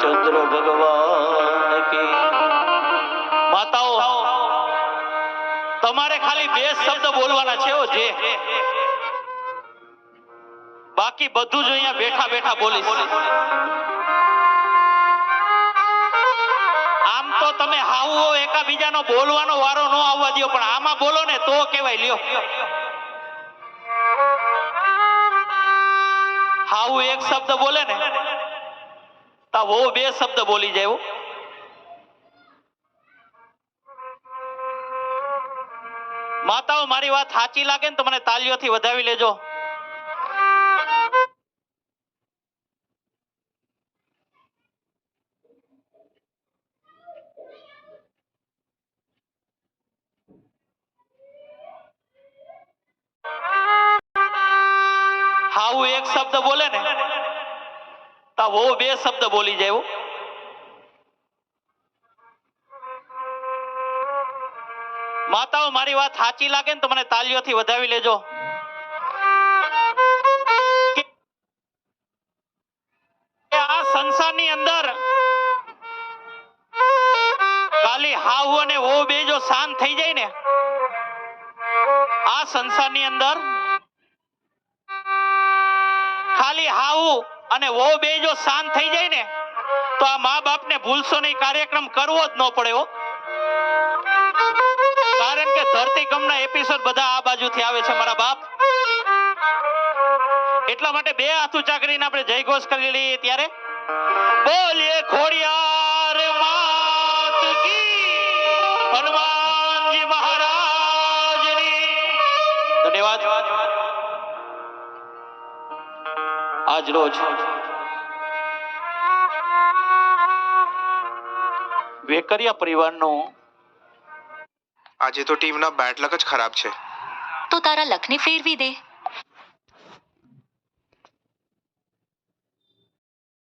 रामचंद्र भगवान की। माताओं તમારે ખાલી બે શબ્દ બોલવાના છે જે બાકી બધું જ અહીંયા બેઠા બેઠા બોલીશ। આમ તો તમે હાવો એકાબીજાનો બોલવાનો વારો ન આવવા દો, પણ આમાં બોલો ને તો કહેવાય લ્યો। હાવું એક શબ્દ બોલે ને તો વો બે શબ્દ બોલી જાય। માતાઓ મારી વાત સાચી લાગે ને તો મને તાલીઓથી વધાવી લેજો। હાવું એક શબ્દ બોલે ને તો વો બે શબ્દ બોલી જાય। માતાઓ મારી વાત સાચી લાગે ને તો મને તાલીઓથી વધાવી લેજો। આ સંસારની અંદર ખાલી હાવ અને વો બે જો શાંત થઈ જાય ને, આ સંસારની અંદર ખાલી હાવ અને વો બે જો શાંત થઈ જાય ને તો આ મા બાપને ભૂલશો નહીં, કાર્યક્રમ કરવો જ ન પડે હો। કારણ કે ધરતીકંપના એપિસોડ બધા આ બાજુથી આવે છે મારા બાપ। એટલા માટે બે હાથ ઊંચા કરીને આપણે જય ઘોષ કરી લઈએ। ત્યારે બોલીએ ખોડિયાર માત કી, હનુમાનજી મહારાજની। ધન્યવાદ। આજ રોજ વેકરિયા પરિવારનો આજે તો ટીમના બેડ લક જ ખરાબ છે। તો તારા લખને ફેરવી દે।